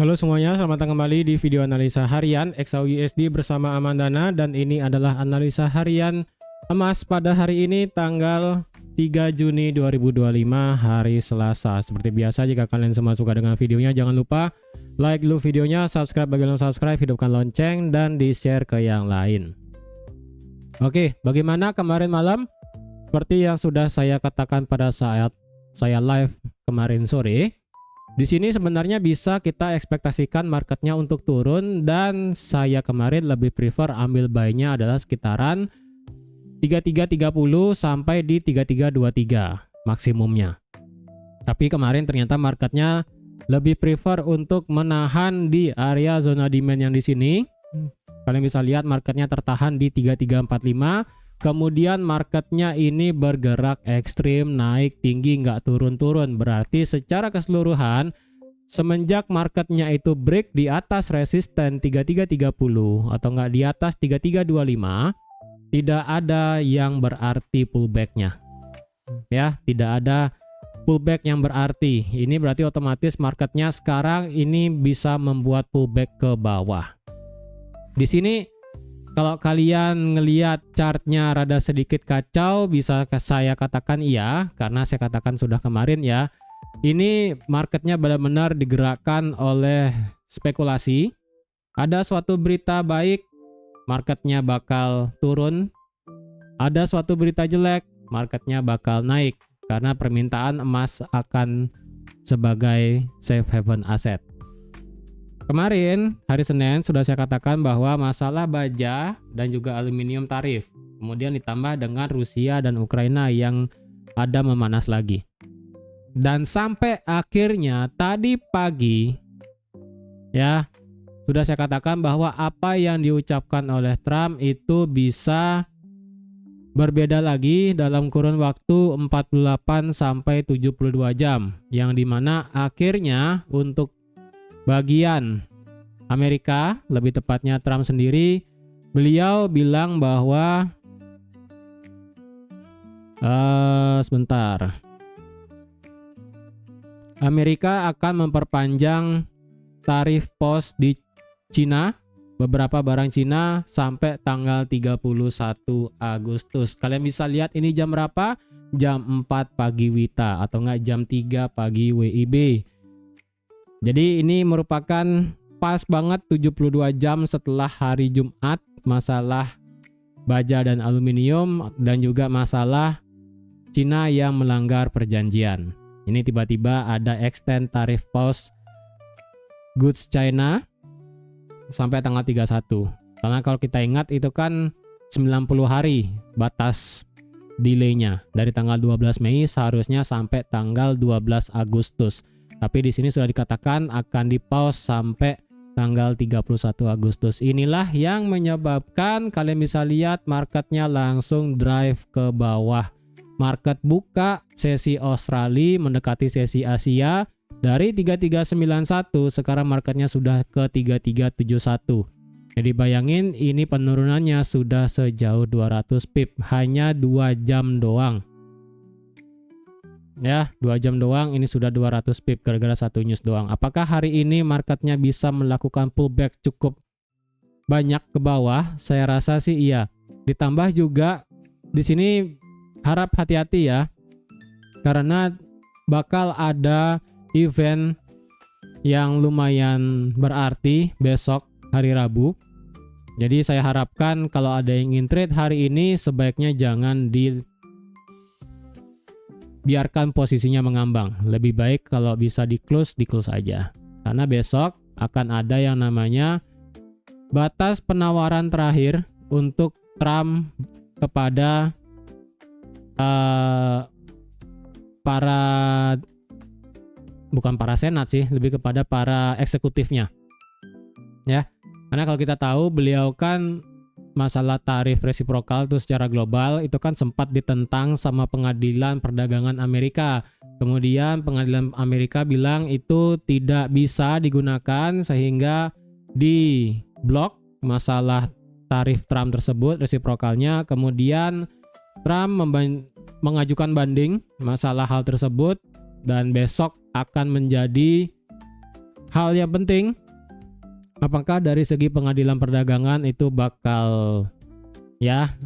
Halo semuanya, selamat datang kembali di video analisa harian XAUUSD bersama Amandana, dan ini adalah analisa harian emas pada hari ini tanggal 3 Juni 2025 hari Selasa. Seperti biasa, jika kalian semua suka dengan videonya, jangan lupa like dulu videonya, subscribe bagi yang belum subscribe, hidupkan lonceng, dan di-share ke yang lain. Oke, bagaimana kemarin malam? Seperti yang sudah saya katakan pada saat saya live kemarin sore, di sini sebenarnya bisa kita ekspektasikan marketnya untuk turun, dan saya kemarin lebih prefer ambil buy-nya adalah sekitaran 3330 sampai di 3323 maksimumnya. Tapi kemarin ternyata marketnya lebih prefer untuk menahan di area zona demand yang di sini. Kalian bisa lihat marketnya tertahan di 3345. Kemudian marketnya ini bergerak ekstrim, naik tinggi, nggak turun-turun. Berarti secara keseluruhan semenjak marketnya itu break di atas resisten 3330 atau nggak di atas 3325, tidak ada yang berarti pullbacknya. Ya, tidak ada pullback yang berarti. Ini berarti otomatis marketnya sekarang ini bisa membuat pullback ke bawah. Di sini kalau kalian ngelihat chartnya rada sedikit kacau, bisa saya katakan iya, karena saya katakan sudah kemarin ya. Ini marketnya benar-benar digerakkan oleh spekulasi. Ada suatu berita baik, marketnya bakal turun. Ada suatu berita jelek, marketnya bakal naik, karena permintaan emas akan sebagai safe haven aset. Kemarin hari Senin sudah saya katakan bahwa masalah baja dan juga aluminium tarif, kemudian ditambah dengan Rusia dan Ukraina yang ada memanas lagi. Dan sampai akhirnya tadi pagi ya, sudah saya katakan bahwa apa yang diucapkan oleh Trump itu bisa berbeda lagi dalam kurun waktu 48 sampai 72 jam, yang dimana akhirnya untuk bagian Amerika, lebih tepatnya Trump sendiri, beliau bilang bahwa Amerika akan memperpanjang tarif pos di Cina, beberapa barang Cina sampai tanggal 31 Agustus. Kalian bisa lihat ini jam berapa? Jam 4 pagi WITA atau enggak jam 3 pagi WIB. Jadi ini merupakan pas banget 72 jam setelah hari Jumat masalah baja dan aluminium dan juga masalah Cina yang melanggar perjanjian. Ini tiba-tiba ada extend tarif pos goods China sampai tanggal 31. Karena kalau kita ingat itu kan 90 hari batas delay-nya. Dari tanggal 12 Mei seharusnya sampai tanggal 12 Agustus. Tapi di sini sudah dikatakan akan di-pause sampai tanggal 31 Agustus. Inilah yang menyebabkan kalian bisa lihat marketnya langsung drive ke bawah. Market buka sesi Australia mendekati sesi Asia dari 3391, sekarang marketnya sudah ke 3371. Jadi bayangin ini penurunannya sudah sejauh 200 pip, hanya 2 jam doang. Ya, 2 jam doang ini sudah 200 pip gara-gara satu news doang. Apakah hari ini marketnya bisa melakukan pullback cukup banyak ke bawah? Saya rasa sih iya. Ditambah juga di sini harap hati-hati ya. Karena bakal ada event yang lumayan berarti besok hari Rabu. Jadi saya harapkan kalau ada yang ingin trade hari ini sebaiknya jangan biarkan posisinya mengambang. Lebih baik kalau bisa di close aja. Karena besok akan ada yang namanya batas penawaran terakhir untuk Trump kepada bukan para senat sih, lebih kepada para eksekutifnya. Ya. Karena kalau kita tahu beliau kan masalah tarif resiprokal itu secara global itu kan sempat ditentang sama pengadilan perdagangan Amerika. Kemudian pengadilan Amerika bilang itu tidak bisa digunakan sehingga di blok masalah tarif Trump tersebut resiprokalnya. Kemudian Trump mengajukan banding masalah hal tersebut dan besok akan menjadi hal yang penting, apakah dari segi pengadilan perdagangan itu bakal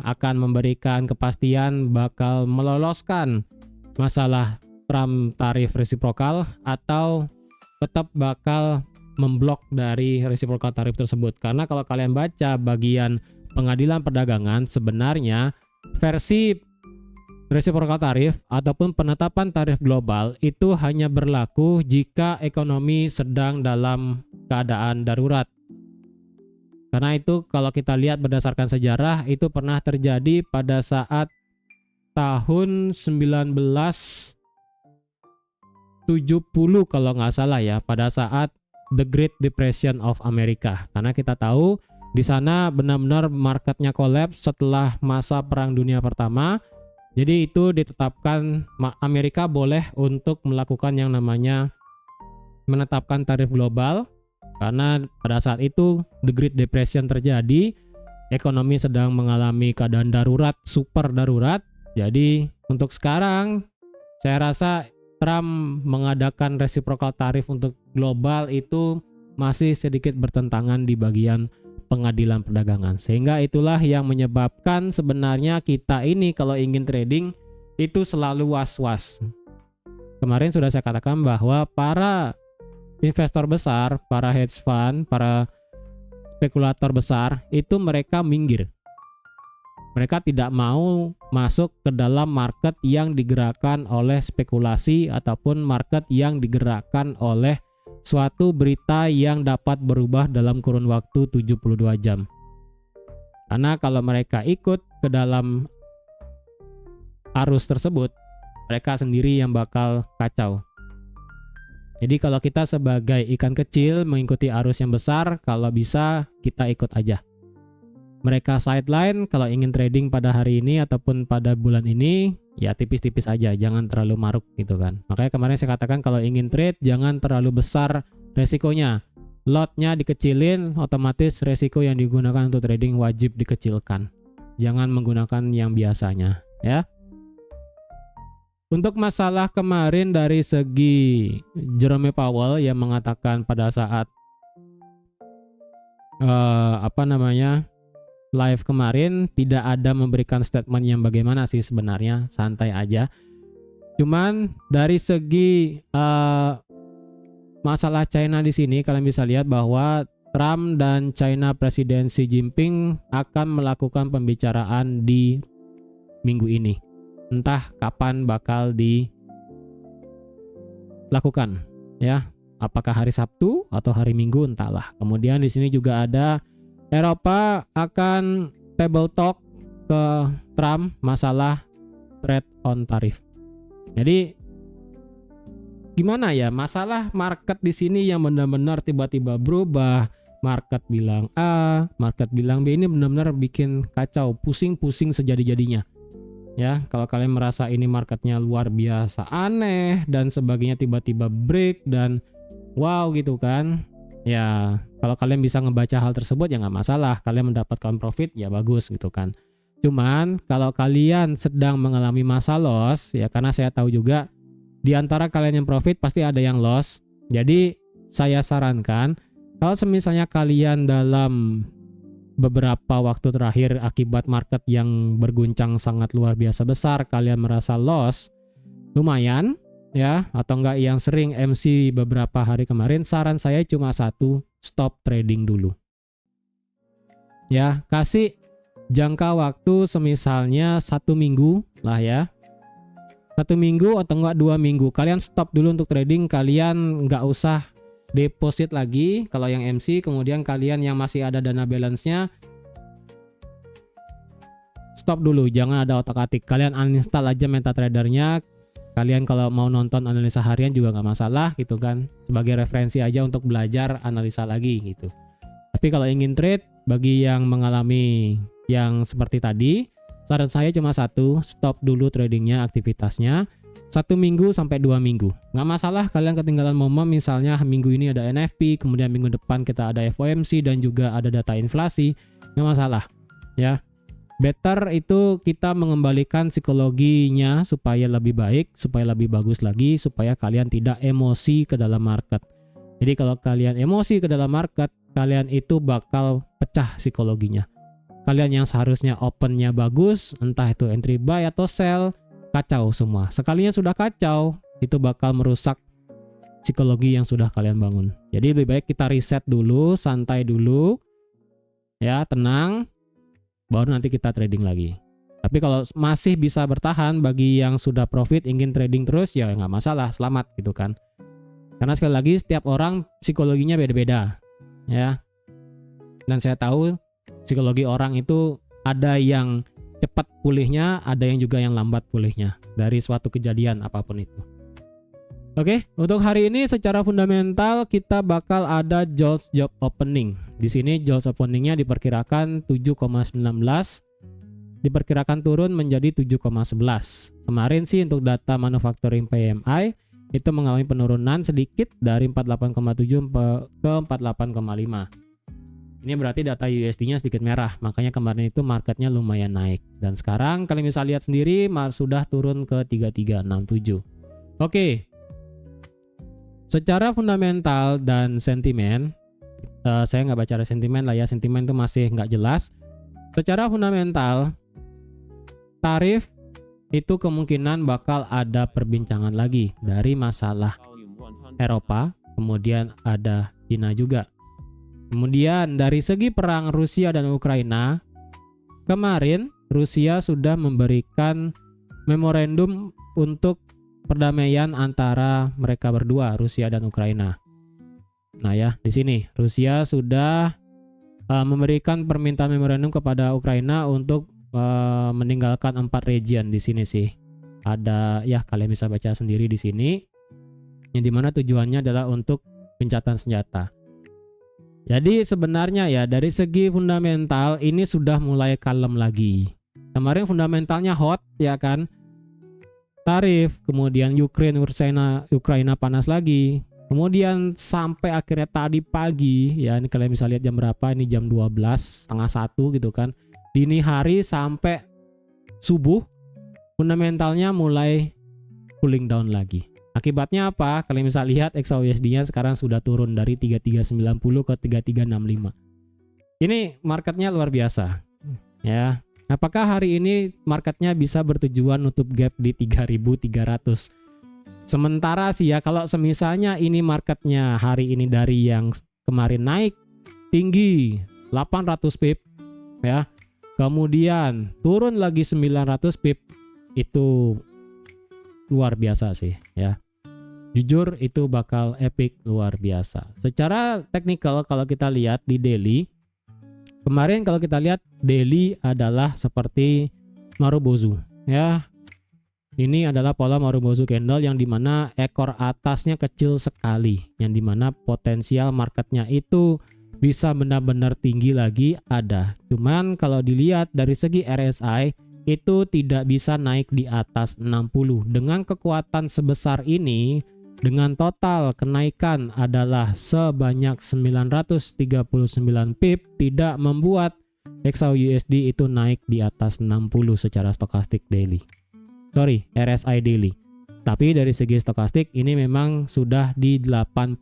akan memberikan kepastian, bakal meloloskan masalah Trump tarif resiprokal, atau tetap bakal memblok dari resiprokal tarif tersebut. Karena kalau kalian baca bagian pengadilan perdagangan, sebenarnya versi resiprokal tarif ataupun penetapan tarif global itu hanya berlaku jika ekonomi sedang dalam keadaan darurat. Karena itu kalau kita lihat berdasarkan sejarah, itu pernah terjadi pada saat tahun 1970 kalau nggak salah ya, pada saat The Great Depression of America. Karena kita tahu di sana benar-benar marketnya kolaps setelah masa Perang Dunia Pertama. Jadi itu ditetapkan Amerika boleh untuk melakukan yang namanya menetapkan tarif global. Karena pada saat itu The Great Depression terjadi, ekonomi sedang mengalami keadaan darurat, super darurat. Jadi untuk sekarang saya rasa Trump mengadakan reciprocal tarif untuk global itu masih sedikit bertentangan di bagian pengadilan perdagangan. Sehingga itulah yang menyebabkan sebenarnya kita ini kalau ingin trading itu selalu was-was. Kemarin sudah saya katakan bahwa para investor besar, para hedge fund, para spekulator besar itu mereka minggir. Mereka tidak mau masuk ke dalam market yang digerakkan oleh spekulasi ataupun market yang digerakkan oleh suatu berita yang dapat berubah dalam kurun waktu 72 jam. Karena kalau mereka ikut ke dalam arus tersebut, mereka sendiri yang bakal kacau. Jadi kalau kita sebagai ikan kecil mengikuti arus yang besar, kalau bisa kita ikut aja. Mereka sideline kalau ingin trading pada hari ini ataupun pada bulan ini, ya tipis-tipis aja, jangan terlalu maruk gitu kan. Makanya kemarin saya katakan kalau ingin trade jangan terlalu besar resikonya. Lotnya dikecilin, otomatis resiko yang digunakan untuk trading wajib dikecilkan. Jangan menggunakan yang biasanya, ya. Untuk masalah kemarin dari segi Jerome Powell yang mengatakan pada saat live kemarin tidak ada memberikan statement yang bagaimana sih sebenarnya, santai aja. Cuman dari segi masalah China di sini kalian bisa lihat bahwa Trump dan China Presiden Xi Jinping akan melakukan pembicaraan di minggu ini. Entah kapan bakal dilakukan, ya. Apakah hari Sabtu atau hari Minggu entahlah. Kemudian di sini juga ada Eropa akan table talk ke Trump masalah trade on tarif. Jadi gimana ya, masalah market di sini yang benar-benar tiba-tiba berubah. Market bilang A, market bilang B, ini benar-benar bikin kacau, pusing-pusing sejadi-jadinya. Ya, kalau kalian merasa ini marketnya luar biasa aneh dan sebagainya, tiba-tiba break dan wow gitu kan. Ya, kalau kalian bisa ngebaca hal tersebut ya nggak masalah, kalian mendapatkan profit ya bagus gitu kan. Cuman kalau kalian sedang mengalami masa loss, ya karena saya tahu juga di antara kalian yang profit pasti ada yang loss. Jadi saya sarankan kalau misalnya kalian dalam beberapa waktu terakhir akibat market yang berguncang sangat luar biasa besar, kalian merasa loss lumayan ya, atau enggak yang sering MC beberapa hari kemarin, saran saya cuma satu, stop trading dulu. Ya, kasih jangka waktu semisalnya 1 minggu lah ya. 1 minggu atau enggak 2 minggu. Kalian stop dulu untuk trading, kalian enggak usah deposit lagi kalau yang MC, kemudian kalian yang masih ada dana balance-nya stop dulu, jangan ada otak-atik. Kalian uninstall aja MetaTrader-nya. Kalian kalau mau nonton analisa harian juga nggak masalah gitu kan, sebagai referensi aja untuk belajar analisa lagi gitu. Tapi kalau ingin trade, bagi yang mengalami yang seperti tadi, saran saya cuma satu, stop dulu tradingnya, aktivitasnya 1 minggu sampai 2 minggu. Nggak masalah kalian ketinggalan momen, misalnya minggu ini ada NFP, kemudian minggu depan kita ada FOMC dan juga ada data inflasi, nggak masalah ya. Better itu kita mengembalikan psikologinya supaya lebih baik, supaya lebih bagus lagi, supaya kalian tidak emosi ke dalam market. Jadi kalau kalian emosi ke dalam market, kalian itu bakal pecah psikologinya. Kalian yang seharusnya opennya bagus, entah itu entry buy atau sell, kacau semua. Sekalinya sudah kacau, itu bakal merusak psikologi yang sudah kalian bangun. Jadi lebih baik kita reset dulu, santai dulu, ya tenang, baru nanti kita trading lagi. Tapi kalau masih bisa bertahan, bagi yang sudah profit ingin trading terus, ya nggak masalah, selamat gitu kan. Karena sekali lagi setiap orang psikologinya beda-beda, ya. Dan saya tahu psikologi orang itu ada yang cepat pulihnya, ada yang juga yang lambat pulihnya dari suatu kejadian apapun itu. Oke, untuk hari ini secara fundamental kita bakal ada JOLTS job opening. Di sini JOLTS openingnya diperkirakan 7,19, diperkirakan turun menjadi 7,11. Kemarin sih untuk data manufacturing PMI itu mengalami penurunan sedikit dari 48,7 ke 48,5. Ini berarti data USD-nya sedikit merah, makanya kemarin itu marketnya lumayan naik. Dan sekarang kalian bisa lihat sendiri sudah turun ke 3367. Oke. Secara fundamental dan sentimen, saya nggak baca sentimen lah ya, sentimen itu masih nggak jelas. Secara fundamental, tarif itu kemungkinan bakal ada perbincangan lagi dari masalah Eropa, kemudian ada Cina juga. Kemudian dari segi perang Rusia dan Ukraina, kemarin Rusia sudah memberikan memorandum untuk perdamaian antara mereka berdua, Rusia dan Ukraina. Nah ya, di sini Rusia sudah memberikan permintaan memorandum kepada Ukraina untuk meninggalkan 4 region di sini sih. Ada ya, kalian bisa baca sendiri di sini. Yang dimana tujuannya adalah untuk gencatan senjata. Jadi sebenarnya ya dari segi fundamental ini sudah mulai kalem lagi. Kemarin fundamentalnya hot ya kan. Tarif, kemudian Ukraina panas lagi. Kemudian sampai akhirnya tadi pagi, ya ini kalian bisa lihat jam berapa, ini jam 12, setengah 1 gitu kan. Dini hari sampai subuh, fundamentalnya mulai cooling down lagi. Akibatnya apa? Kalian bisa lihat XAUSD-nya sekarang sudah turun dari 3390 ke 3365. Ini marketnya luar biasa. Ya. Apakah hari ini marketnya bisa bertujuan nutup gap di 3.300? Sementara sih ya, kalau semisalnya ini marketnya hari ini dari yang kemarin naik tinggi 800 pip ya, kemudian turun lagi 900 pip, itu luar biasa sih ya. Jujur itu bakal epic, luar biasa. Secara teknikal kalau kita lihat di daily, kemarin kalau kita lihat daily adalah seperti Marubozu ya. Ini adalah pola Marubozu candle yang dimana ekor atasnya kecil sekali, yang dimana potensial marketnya itu bisa benar-benar tinggi lagi ada. Cuman kalau dilihat dari segi RSI itu tidak bisa naik di atas 60. Dengan kekuatan sebesar ini, dengan total kenaikan adalah sebanyak 939 pip, tidak membuat XAUUSD itu naik di atas 60 secara stokastik daily. Sorry, RSI daily. Tapi dari segi stokastik ini memang sudah di 81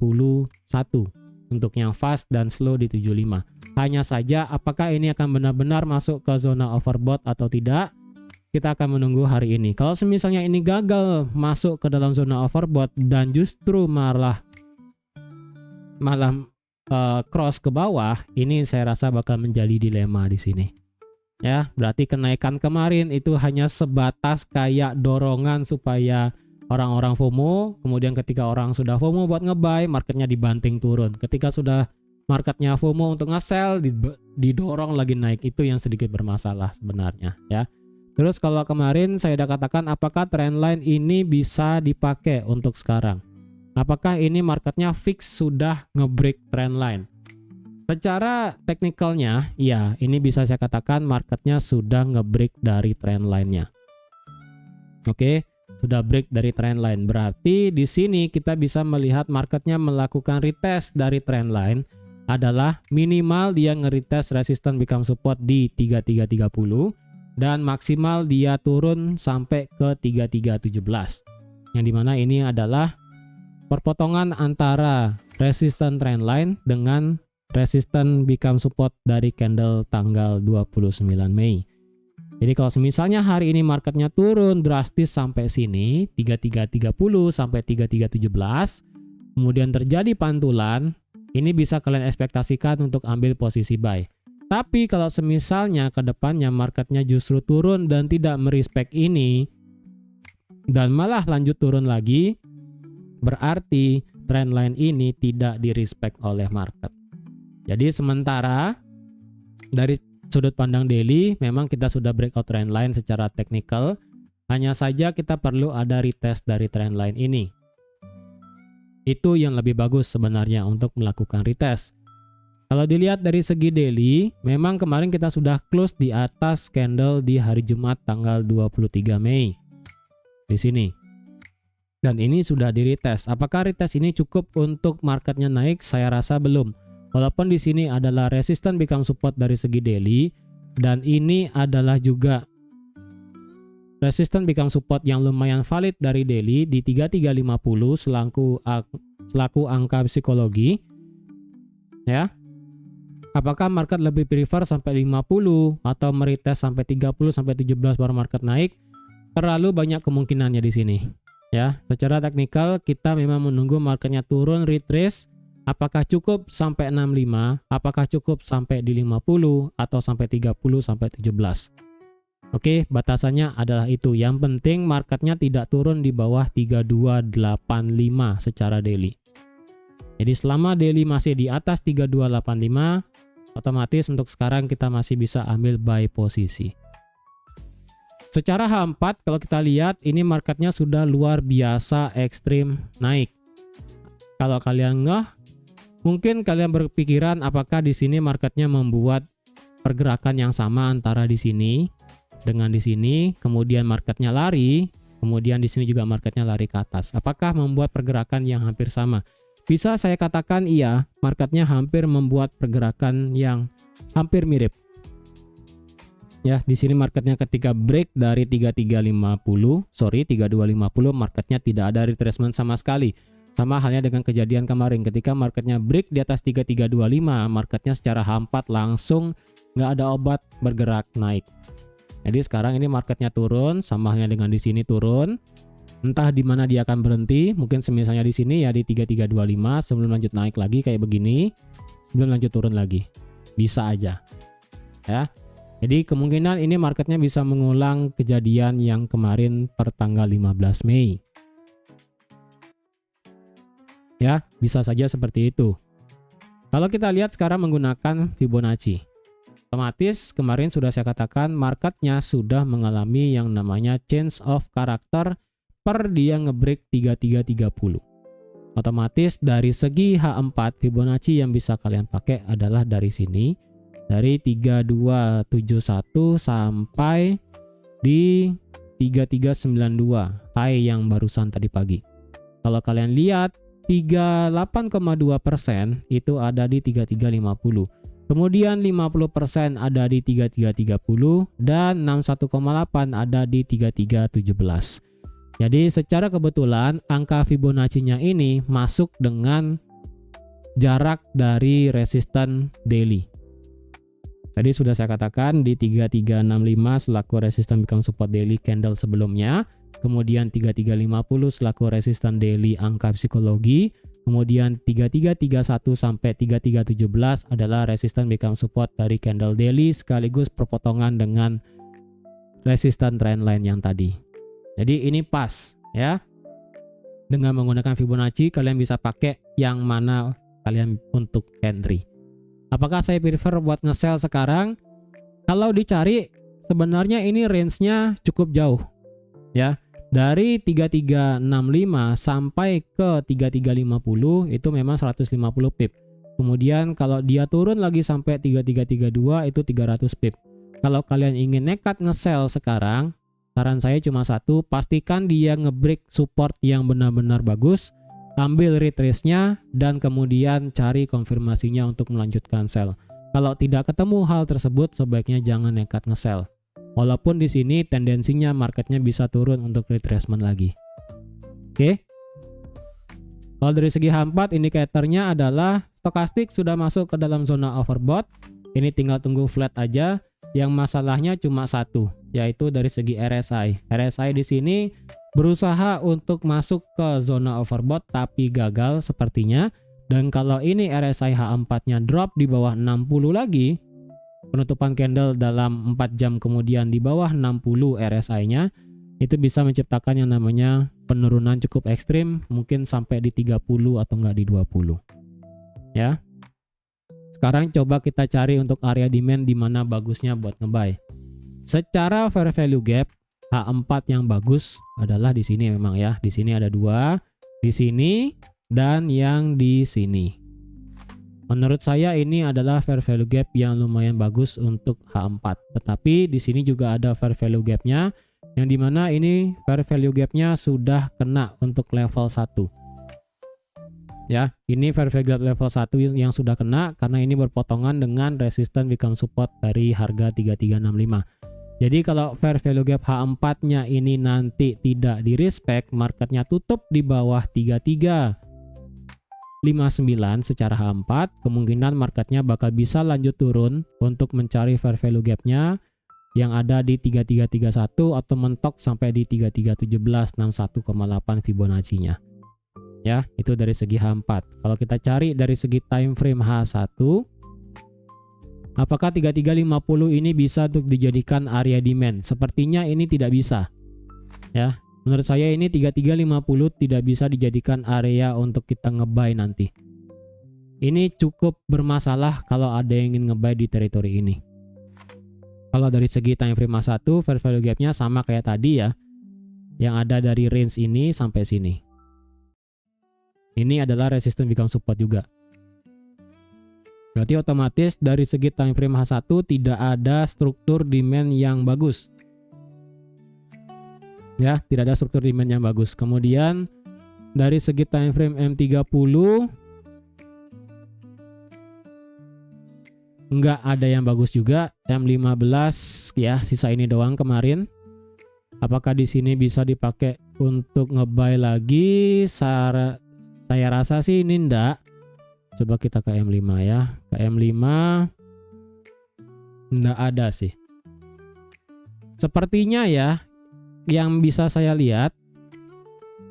untuk yang fast dan slow di 75. Hanya saja apakah ini akan benar-benar masuk ke zona overbought atau tidak? Kita akan menunggu hari ini. Kalau misalnya ini gagal masuk ke dalam zona overbought dan justru malah cross ke bawah, ini saya rasa bakal menjadi dilema di sini. Ya, berarti kenaikan kemarin itu hanya sebatas kayak dorongan supaya orang-orang FOMO, kemudian ketika orang sudah FOMO buat nge-buy, marketnya dibanting turun. Ketika sudah marketnya FOMO untuk nge-sell, didorong lagi naik, itu yang sedikit bermasalah sebenarnya ya. Terus kalau kemarin saya udah katakan apakah trendline ini bisa dipakai untuk sekarang? Apakah ini marketnya fix sudah nge-break trendline? Secara teknikalnya, ya ini bisa saya katakan marketnya sudah nge-break dari trendline-nya. Oke, sudah break dari trendline. Berarti di sini kita bisa melihat marketnya melakukan retest dari trendline adalah minimal dia nge-retest resistance become support di 3330 dan maksimal dia turun sampai ke 3317. Yang dimana ini adalah perpotongan antara resistance trendline dengan resistance become support dari candle tanggal 29 Mei. Jadi kalau misalnya hari ini marketnya turun drastis sampai sini 3330 sampai 3317, kemudian terjadi pantulan, ini bisa kalian ekspektasikan untuk ambil posisi buy. Tapi kalau semisalnya ke depannya marketnya justru turun dan tidak merespek ini dan malah lanjut turun lagi, berarti trendline ini tidak direspek oleh market. Jadi sementara dari sudut pandang daily memang kita sudah breakout trendline secara teknikal, hanya saja kita perlu ada retest dari trendline ini. Itu yang lebih bagus sebenarnya untuk melakukan retest. Kalau dilihat dari segi daily, memang kemarin kita sudah close di atas candle di hari Jumat tanggal 23 Mei. Di sini. Dan ini sudah di retest. Apakah retest ini cukup untuk marketnya naik? Saya rasa belum. Walaupun di sini adalah resistance become support dari segi daily, dan ini adalah juga resistance become support yang lumayan valid dari daily di 3350 selaku angka psikologi. Ya. Apakah market lebih prefer sampai 50 atau meretest sampai 30 sampai 17 baru market naik? Terlalu banyak kemungkinannya di sini. Ya, secara teknikal kita memang menunggu marketnya turun retrace. Apakah cukup sampai 65? Apakah cukup sampai di 50 atau sampai 30 sampai 17? Oke, batasannya adalah itu. Yang penting marketnya tidak turun di bawah 3285 secara daily. Jadi selama daily masih di atas 3285, otomatis untuk sekarang kita masih bisa ambil buy posisi. Secara H4 kalau kita lihat ini marketnya sudah luar biasa ekstrim naik. Kalau kalian mungkin kalian berpikiran apakah di sini marketnya membuat pergerakan yang sama antara di sini dengan di sini, kemudian marketnya lari, kemudian di sini juga marketnya lari ke atas. Apakah membuat pergerakan yang hampir sama? Bisa saya katakan iya, marketnya hampir membuat pergerakan yang hampir mirip. Ya, di sini marketnya ketika break dari 3250, marketnya tidak ada retracement sama sekali. Sama halnya dengan kejadian kemarin ketika marketnya break di atas 3325, marketnya secara H4 langsung nggak ada obat bergerak naik. Jadi sekarang ini marketnya turun, sama halnya dengan di sini turun. Entah di mana dia akan berhenti, mungkin misalnya di sini ya di 3325 sebelum lanjut naik lagi kayak begini, sebelum lanjut turun lagi. Bisa aja. Ya. Jadi kemungkinan ini marketnya bisa mengulang kejadian yang kemarin per tanggal 15 Mei. Ya, bisa saja seperti itu. Kalau kita lihat sekarang menggunakan Fibonacci, otomatis kemarin sudah saya katakan marketnya sudah mengalami yang namanya change of character per dia ngebreak 3330. Otomatis dari segi H4 Fibonacci yang bisa kalian pakai adalah dari sini, dari 3271 sampai di 3392 high yang barusan tadi pagi. Kalau kalian lihat 38,2% itu ada di 3350. Kemudian 50% ada di 3330 dan 61,8 ada di 3317. Jadi secara kebetulan angka Fibonacci-nya ini masuk dengan jarak dari resisten daily. Tadi sudah saya katakan di 3365 selaku resisten become support daily candle sebelumnya. Kemudian 3350 selaku resisten daily angka psikologi. Kemudian 3331 sampai 3317 adalah resisten become support dari candle daily sekaligus perpotongan dengan resisten trendline yang tadi. Jadi ini pas ya. Dengan menggunakan Fibonacci kalian bisa pakai yang mana kalian untuk entry. Apakah saya prefer buat nge-sell sekarang? Kalau dicari sebenarnya ini range-nya cukup jauh ya. Dari 3365 sampai ke 3350 itu memang 150 pip. Kemudian kalau dia turun lagi sampai 3332 itu 300 pip. Kalau kalian ingin nekat nge-sell sekarang, saran saya cuma satu, pastikan dia nge-break support yang benar-benar bagus, ambil retrace-nya dan kemudian cari konfirmasinya untuk melanjutkan sell. Kalau tidak ketemu hal tersebut, sebaiknya jangan nekat nge-sell. Walaupun di sini tendensinya marketnya bisa turun untuk retracement lagi. Oke. Kalau dari segi H4 indikatornya adalah stokastik sudah masuk ke dalam zona overbought. Ini tinggal tunggu flat aja. Yang masalahnya cuma satu, yaitu dari segi RSI. RSI di sini berusaha untuk masuk ke zona overbought tapi gagal sepertinya. Dan kalau ini RSI H4-nya drop di bawah 60 lagi, penutupan candle dalam 4 jam kemudian di bawah 60 RSI-nya, itu bisa menciptakan yang namanya penurunan cukup ekstrim, mungkin sampai di 30 atau enggak di 20. Ya. Sekarang coba kita cari untuk area demand di mana bagusnya buat nge-buy. Secara fair value gap, H4 yang bagus adalah di sini memang ya. Di sini ada 2, di sini dan yang di sini. Menurut saya ini adalah fair value gap yang lumayan bagus untuk H4. Tetapi di sini juga ada fair value gap-nya, yang dimana ini fair value gap-nya sudah kena untuk level 1. Ya, ini fair value gap level 1 yang sudah kena karena ini berpotongan dengan resistance become support dari harga 3365. Jadi kalau fair value gap H4-nya ini nanti tidak di respect, marketnya tutup di bawah 3359 secara H4, kemungkinan marketnya bakal bisa lanjut turun untuk mencari fair value gap-nya yang ada di 3331 atau mentok sampai di 3317 61,8 Fibonacci-nya. Ya, itu dari segi H4. Kalau kita cari dari segi time frame H1, apakah 3350 ini bisa untuk dijadikan area demand? Sepertinya ini tidak bisa. Ya, menurut saya ini 3350 tidak bisa dijadikan area untuk kita nge-buy nanti. Ini cukup bermasalah kalau ada yang ingin nge-buy di teritori ini. Kalau dari segi time frame H1, fair value gap-nya sama kayak tadi ya. Yang ada dari range ini sampai sini. Ini adalah resistance become support juga. Berarti otomatis dari segi time frame H1 tidak ada struktur demand yang bagus. Ya, tidak ada struktur demand yang bagus. Kemudian dari segi time frame M30 nggak ada yang bagus juga. M15 ya, sisa ini doang kemarin. Apakah di sini bisa dipakai untuk nge-buy lagi? Saya rasa sih ini enggak. Coba kita ke M5 ya. Ke M5 enggak ada sih. Sepertinya ya, yang bisa saya lihat,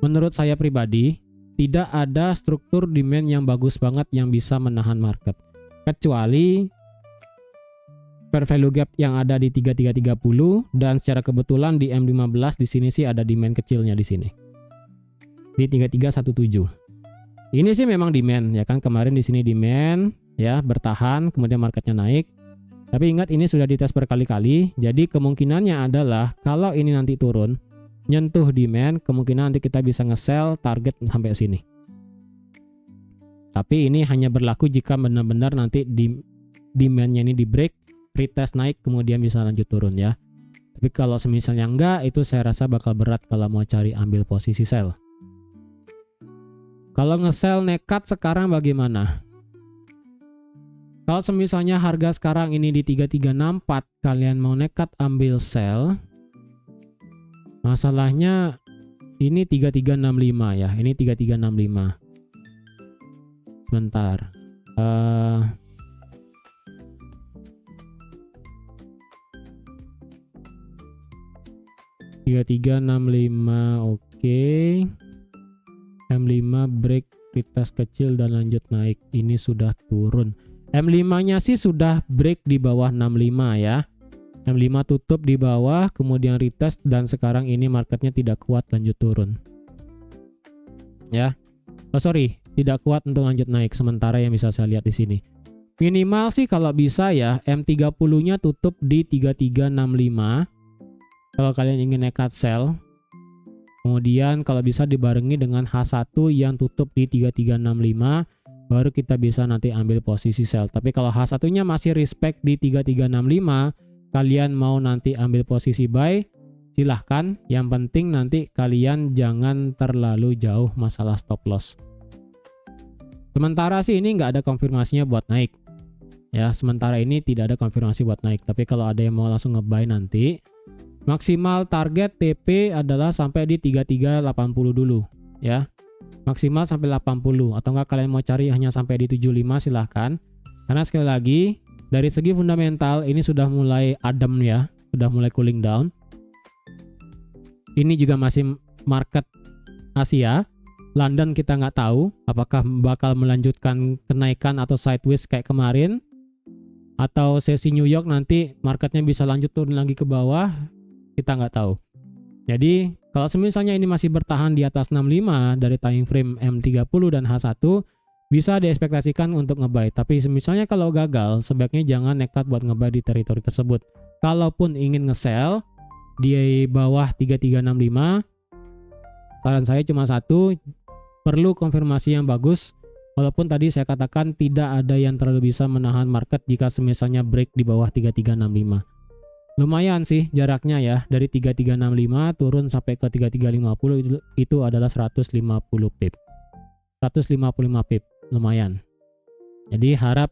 menurut saya pribadi, tidak ada struktur demand yang bagus banget yang bisa menahan market. Kecuali fair value gap yang ada di 3330 dan secara kebetulan di M15 di sini sih ada demand kecilnya di sini. Di 3317. Ini sih memang demand ya kan, kemarin di sini demand ya bertahan kemudian marketnya naik. Tapi ingat ini sudah dites berkali-kali, jadi kemungkinannya adalah kalau ini nanti turun nyentuh demand, kemungkinan nanti kita bisa nge-sell target sampai sini. Tapi ini hanya berlaku jika benar-benar nanti demand-nya ini di break, retest naik kemudian bisa lanjut turun ya. Tapi kalau semisalnya enggak, itu saya rasa bakal berat kalau mau cari ambil posisi sell. Kalau nge-sell nekat sekarang bagaimana? Kalau semisalnya harga sekarang ini di 3364, kalian mau nekat ambil sell, masalahnya ini 3365 ya, ini 3365. Sebentar. 3365 oke. M5 break retest kecil dan lanjut naik. Ini sudah turun. M5-nya sih sudah break di bawah 65 ya. M5 tutup di bawah, kemudian retest dan sekarang ini marketnya tidak kuat lanjut turun. Ya. Oh sorry, tidak kuat untuk lanjut naik sementara yang bisa saya lihat di sini. Minimal sih kalau bisa ya M30-nya tutup di 3365. Kalau kalian ingin nekat sell. Kemudian kalau bisa dibarengi dengan H1 yang tutup di 3365, baru kita bisa nanti ambil posisi sell. Tapi kalau H1-nya masih respect di 3365, kalian mau nanti ambil posisi buy, silahkan. Yang penting nanti kalian jangan terlalu jauh masalah stop loss. Sementara sih ini nggak ada konfirmasinya buat naik. Ya, sementara ini tidak ada konfirmasi buat naik. Tapi kalau ada yang mau langsung nge-buy nanti, maksimal target TP adalah sampai di 3380 dulu ya. maksimal sampai 80, atau enggak kalian mau cari hanya sampai di 75 silahkan. Karena sekali lagi dari segi fundamental ini sudah mulai adem ya, sudah mulai cooling down. Ini juga masih market Asia. London kita nggak tahu apakah bakal melanjutkan kenaikan atau sideways kayak kemarin, atau sesi New York nanti marketnya bisa lanjut turun lagi ke bawah, kita nggak tahu. Jadi kalau misalnya ini masih bertahan di atas 65 dari time frame M30 dan H1, bisa diekspektasikan untuk nge-buy. Tapi misalnya kalau gagal, sebaiknya jangan nekat buat nge-buy di teritori tersebut. Kalaupun ingin nge-sell di bawah 3365, saran saya cuma satu, perlu konfirmasi yang bagus. Walaupun tadi saya katakan tidak ada yang terlalu bisa menahan market jika misalnya break di bawah 3365. Lumayan sih jaraknya ya, dari 3365 turun sampai ke 3350 itu adalah 150 pip. 155 pip, lumayan. Jadi harap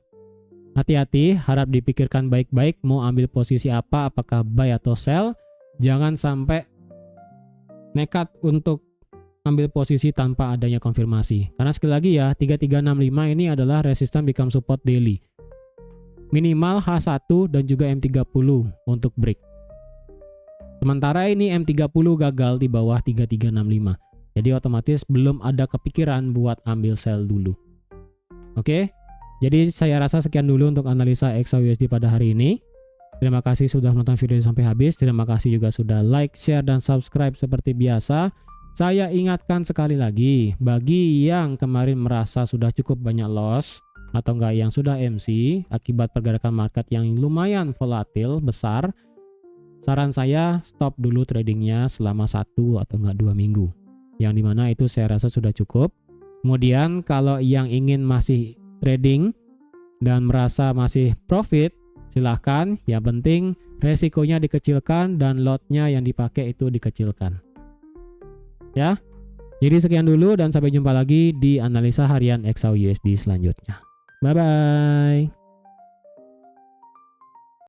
hati-hati, harap dipikirkan baik-baik mau ambil posisi apa, apakah buy atau sell. Jangan sampai nekat untuk ambil posisi tanpa adanya konfirmasi. Karena sekali lagi ya, 3365 ini adalah resistance become support daily. Minimal H1 dan juga M30 untuk break. Sementara ini M30 gagal di bawah 3365. Jadi otomatis belum ada kepikiran buat ambil sell dulu. Oke. Jadi saya rasa sekian dulu untuk analisa XAUUSD pada hari ini. Terima kasih sudah menonton video sampai habis. Terima kasih juga sudah like, share, dan subscribe seperti biasa. Saya ingatkan sekali lagi, bagi yang kemarin merasa sudah cukup banyak loss atau enggak yang sudah MC akibat pergerakan market yang lumayan volatil besar, saran saya stop dulu tradingnya selama 1 atau enggak 2 minggu, yang dimana itu saya rasa sudah cukup. Kemudian kalau yang ingin masih trading dan merasa masih profit, silahkan. Yang penting resikonya dikecilkan dan lotnya yang dipakai itu dikecilkan ya. Jadi sekian dulu dan sampai jumpa lagi di analisa harian XAUUSD selanjutnya. Bye bye.